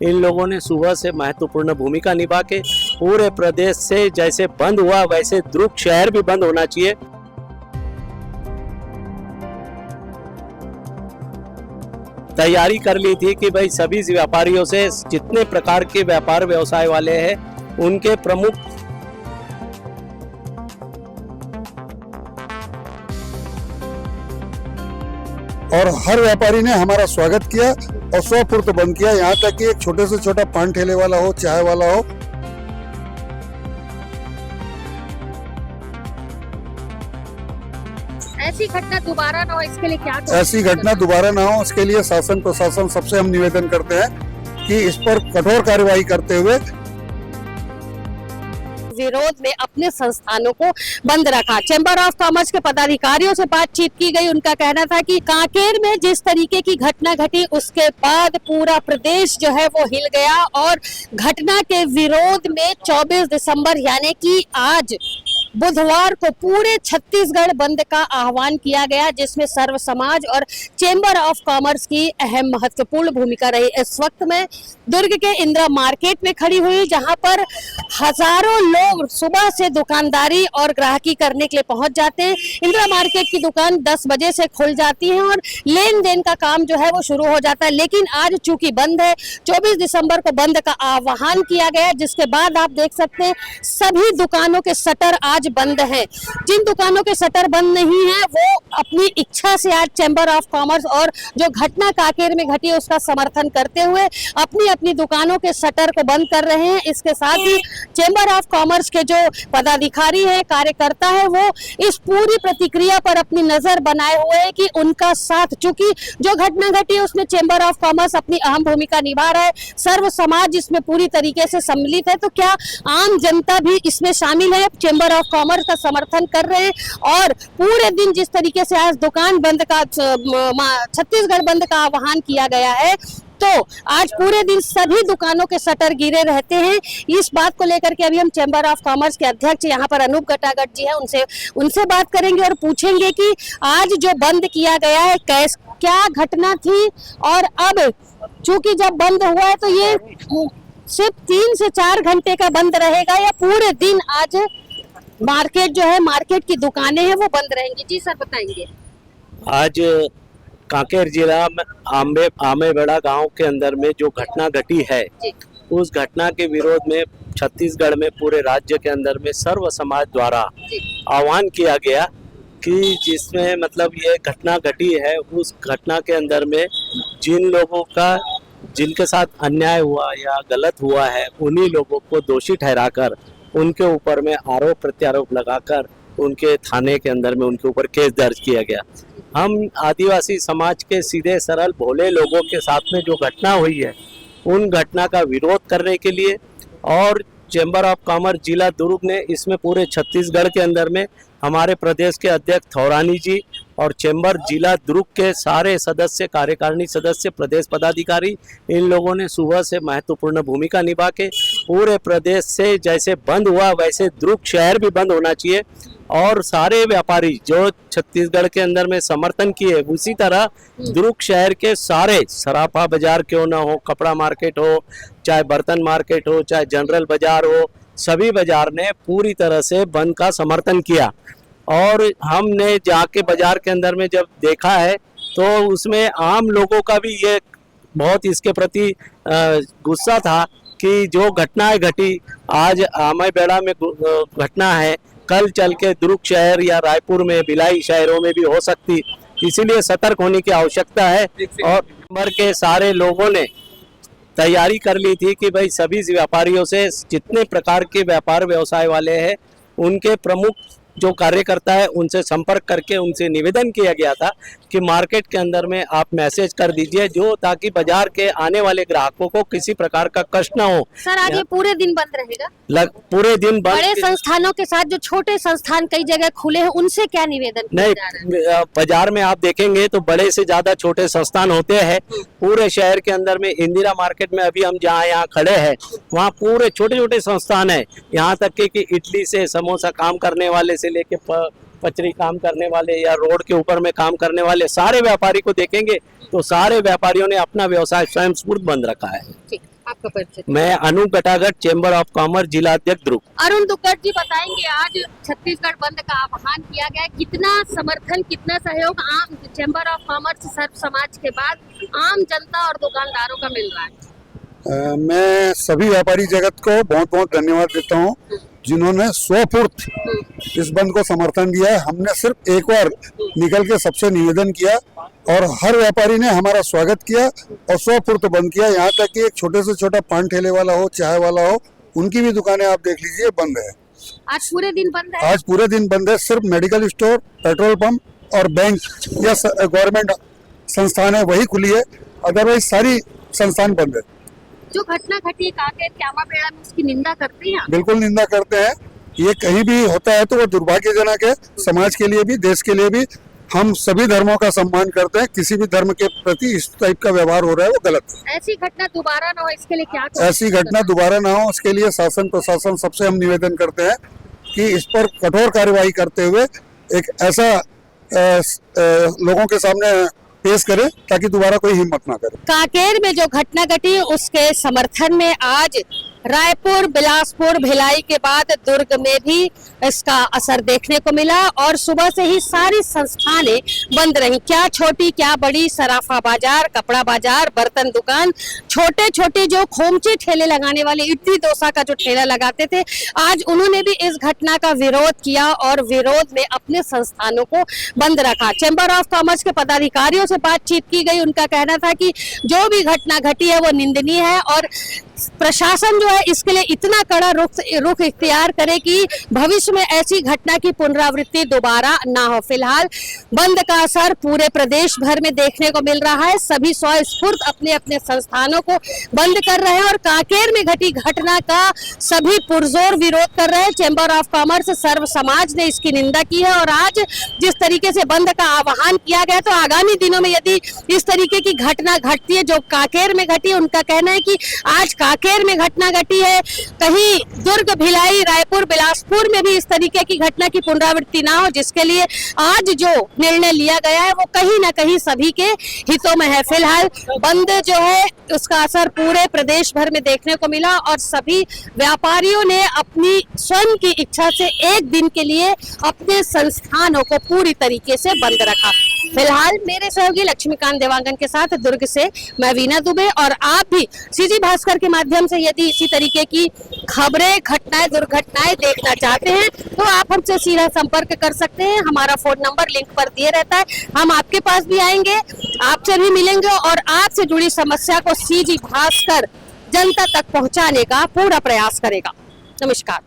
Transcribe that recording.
इन लोगों ने सुबह से महत्वपूर्ण भूमिका निभा के पूरे प्रदेश से जैसे बंद हुआ वैसे दुर्ग शहर भी बंद होना चाहिए। तैयारी कर ली थी कि भाई सभी व्यापारियों से जितने प्रकार के व्यापार व्यवसाय वाले हैं उनके प्रमुख और हर व्यापारी ने हमारा स्वागत किया और स्वफुर्त बंद किया। यहाँ तक कि एक छोटे से छोटा पान ठेले वाला हो, चाय वाला हो, ऐसी घटना दोबारा ना हो इसके लिए क्या ऐसी घटना दोबारा ना हो इसके लिए शासन प्रशासन सबसे हम निवेदन करते हैं कि इस पर कठोर कार्यवाही करते हुए विरोध में अपने संस्थानों को बंद रखा। चैम्बर ऑफ कॉमर्स के पदाधिकारियों से बातचीत की गई। उनका कहना था कि कांकेर में जिस तरीके की घटना घटी उसके बाद पूरा प्रदेश जो है वो हिल गया और घटना के विरोध में 24 दिसंबर यानी कि आज बुधवार को पूरे छत्तीसगढ़ बंद का आह्वान किया गया, जिसमें सर्व समाज और चैम्बर ऑफ कॉमर्स की अहम महत्वपूर्ण भूमिका रही। इस वक्त मैं दुर्ग के इंदिरा मार्केट में खड़ी हुई, जहां पर हजारों लोग सुबह से दुकानदारी और ग्राहकी करने के लिए पहुंच जाते हैं। इंदिरा मार्केट की दुकान 10 बजे से खुल जाती है और लेन देन का काम जो है वो शुरू हो जाता है। लेकिन आज चूंकि बंद है, 24 दिसंबर को बंद का आह्वान किया गया, जिसके बाद आप देख सकते हैं सभी दुकानों के शटर आज बंद है। जिन दुकानों के शटर बंद नहीं है वो अपनी इच्छा से आज चैम्बर ऑफ कॉमर्स और जो घटना कांकेर में घटी उसका समर्थन करते हुए अपनी अपनी दुकानों के शटर को बंद कर रहे हैं। इसके साथ ही चैम्बर ऑफ कॉमर्स के जो पदाधिकारी है, कार्यकर्ता है, वो इस पूरी प्रतिक्रिया पर अपनी नजर बनाए हुए हैं कि उनका साथ, चूंकि जो घटना घटी है उसमें चैम्बर ऑफ कॉमर्स अपनी अहम भूमिका निभा रहा है, सर्व समाज इसमें पूरी तरीके से सम्मिलित है, तो क्या आम जनता भी इसमें शामिल है, चैम्बर ऑफ कॉमर्स का समर्थन कर रहे हैं। और पूरे दिन जिस तरीके से आज दुकान बंद का, छत्तीसगढ़ बंद का आह्वान किया गया है, तो आज पूरे दिन सभी दुकानों के शटर गिरे रहते हैं। इस बात को लेकर के अभी हम चैम्बर ऑफ कॉमर्स के अध्यक्ष यहाँ पर अनूप गटागट जी हैं, उनसे बात करेंगे और पूछेंगे कि आज जो बंद किया गया है क्या घटना थी, और अब चूंकि जब बंद हुआ है तो ये सिर्फ 3 से 4 घंटे का बंद रहेगा या पूरे दिन आज मार्केट जो है, मार्केट की दुकानें हैं वो बंद रहेंगी? जी सर बताएंगे। आज कांकेर जिला में आमेबेड़ा गांव के अंदर में जो घटना घटी है, उस घटना के विरोध में छत्तीसगढ़ में पूरे राज्य के अंदर में सर्व समाज द्वारा आह्वान किया गया कि जिसमें मतलब ये घटना घटी है, उस घटना के अंदर में जिन लोगों का, जिनके साथ अन्याय हुआ या गलत हुआ है, उन्हीं लोगों को दोषी ठहराकर उनके ऊपर में आरोप प्रत्यारोप लगाकर उनके थाने के अंदर में उनके ऊपर केस दर्ज किया गया। हम आदिवासी समाज के सीधे सरल भोले लोगों के साथ में जो घटना हुई है, उन घटना का विरोध करने के लिए और चैम्बर ऑफ कॉमर्स जिला दुर्ग ने इसमें पूरे छत्तीसगढ़ के अंदर में हमारे प्रदेश के अध्यक्ष थौरानी जी और चैम्बर जिला दुर्ग के सारे सदस्य, कार्यकारिणी सदस्य, प्रदेश पदाधिकारी, इन लोगों ने सुबह से महत्वपूर्ण भूमिका निभा के पूरे प्रदेश से जैसे बंद हुआ वैसे दुर्ग शहर भी बंद होना चाहिए और सारे व्यापारी जो छत्तीसगढ़ के अंदर में समर्थन किए, उसी तरह दुर्ग शहर के सारे, सराफा बाजार क्यों ना हो, कपड़ा मार्केट हो, चाहे बर्तन मार्केट हो, चाहे जनरल बाजार हो, सभी बाजार ने पूरी तरह से बंद का समर्थन किया। और हमने जाके बाजार के अंदर में जब देखा है तो उसमें आम लोगों का भी ये बहुत इसके प्रति गुस्सा था कि जो घटनाएं घटी, आज आमेबेड़ा में घटना है, कल चल के दुर्ग शहर या रायपुर में, भिलाई शहरों में भी हो सकती, इसीलिए सतर्क होने की आवश्यकता है। और चैम्बर के सारे लोगों ने तैयारी कर ली थी कि भाई सभी व्यापारियों से जितने प्रकार के व्यापार व्यवसाय वाले हैं उनके प्रमुख जो कार्यकर्ता है उनसे संपर्क करके उनसे निवेदन किया गया था कि मार्केट के अंदर में आप मैसेज कर दीजिए, जो ताकि बाजार के आने वाले ग्राहकों को किसी प्रकार का कष्ट ना हो। सर आज ये पूरे दिन बंद रहेगा? पूरे दिन बंद। बड़े संस्थानों के साथ जो छोटे संस्थान कई जगह खुले हैं उनसे क्या निवेदन किया जा रहा है? बाजार में आप देखेंगे तो बड़े से ज्यादा छोटे संस्थान होते हैं। पूरे शहर के अंदर में इंदिरा मार्केट में अभी हम जहाँ यहाँ खड़े हैं वहाँ पूरे छोटे छोटे संस्थान है, यहाँ तक कि इडली से समोसा काम करने वाले से लेके पचरी काम करने वाले या रोड के ऊपर में काम करने वाले सारे व्यापारी को देखेंगे तो सारे व्यापारियों ने अपना व्यवसाय स्वयं स्फूर्त बंद रखा है। आपका परिचय। मैं अनु गटागट, चेंबर ऑफ कॉमर्स, जिला अध्यक्ष दुर्ग। अरुण दुग्गड़ जी बताएंगे, आज छत्तीसगढ़ बंद का आह्वान किया गया है, कितना समर्थन, कितना सहयोग आम चेंबर ऑफ कॉमर्स सर्व समाज के बाद आम जनता और दुकानदारों का मिल रहा है? मैं सभी व्यापारी जगत को बहुत बहुत धन्यवाद देता हूँ जिन्होंने स्वफुर्त इस बंद को समर्थन दिया है। हमने सिर्फ एक बार निकल के सबसे निवेदन किया और हर व्यापारी ने हमारा स्वागत किया और स्वफुर्त बंद किया। यहाँ तक कि एक छोटे से छोटा पान ठेले वाला हो, चाय वाला हो, उनकी भी दुकानें आप देख लीजिए बंद है। आज पूरे दिन बंद है? आज पूरे दिन बंद है। सिर्फ मेडिकल स्टोर, पेट्रोल पंप और बैंक या गवर्नमेंट संस्थान है वही खुली है, अदरवाइज सारी संस्थान बंद है। जो घटना घटी कांकेर क्यामा बेड़ा में, उसकी निंदा करते हैं? बिल्कुल निंदा करते हैं। ये कहीं भी होता है तो वो दुर्भाग्यजनक है, समाज के लिए भी, देश के लिए भी। हम सभी धर्मों का सम्मान करते हैं, किसी भी धर्म के प्रति इस टाइप का व्यवहार हो रहा है वो गलत है। ऐसी घटना दोबारा ना हो इसके लिए क्या ऐसी घटना दोबारा ना हो इसके लिए शासन प्रशासन सबसे हम निवेदन करते हैं कि इस पर कठोर कार्यवाही करते हुए एक ऐसा लोगों के सामने पेश करे ताकि दोबारा कोई हिम्मत ना करे। कांकेर में जो घटना घटी उसके समर्थन में आज रायपुर, बिलासपुर, भिलाई के बाद दुर्ग में भी इसका असर देखने को मिला और सुबह से ही सारी संस्थानें बंद रही। क्या छोटी क्या बड़ी, सराफा बाजार, कपड़ा बाजार, बर्तन दुकान, छोटे छोटे जो खोमचे ठेले लगाने वाले, इडली डोसा का जो ठेला लगाते थे, आज उन्होंने भी इस घटना का विरोध किया और विरोध में अपने संस्थानों को बंद रखा। चैम्बर ऑफ कॉमर्स के पदाधिकारियों से बातचीत की गई, उनका कहना था कि जो भी घटना घटी है वो निंदनीय है और प्रशासन जो है इसके लिए इतना कड़ा रुख इख्तियार करे कि भविष्य में ऐसी घटना की पुनरावृत्ति दोबारा ना हो। फिलहाल बंद का असर पूरे प्रदेश भर में देखने को मिल रहा है। सभी स्वस्फूर्त अपने अपने संस्थानों को बंद कर रहे हैं और कांकेर में घटी घटना का सभी पुरजोर विरोध कर रहे हैं। चैम्बर ऑफ कॉमर्स सर्व समाज ने इसकी निंदा की है और आज जिस तरीके से बंद का आह्वान किया गया तो आगामी दिनों में यदि इस तरीके की घटना घटती है जो कांकेर में घटी, उनका कहना है कि आज कांकेर में घटना घटी है, कहीं दुर्ग, भिलाई, रायपुर, बिलासपुर में भी इस तरीके की घटना की पुनरावृत्ति ना हो, जिसके लिए आज जो निर्णय लिया गया है वो कहीं ना कहीं सभी के हितों में है। फिलहाल बंद जो है उसका असर पूरे प्रदेश भर में देखने को मिला और सभी व्यापारियों ने अपनी स्वयं की इच्छा से एक दिन के लिए अपने संस्थानों को पूरी तरीके से बंद रखा। फिलहाल मेरे सहयोगी लक्ष्मीकांत देवांगन के साथ दुर्ग से मैं वीना दुबे और आप भी सीजी भास्कर के माध्यम से यदि इसी तरीके की खबरें, घटनाएं, दुर्घटनाएं देखना चाहते हैं तो आप हमसे सीधा संपर्क कर सकते हैं। हमारा फोन नंबर लिंक पर दिए रहता है, हम आपके पास भी आएंगे, आपसे भी मिलेंगे और आपसे जुड़ी समस्या को सीजी भास्कर जनता तक पहुंचाने का पूरा प्रयास करेगा। नमस्कार।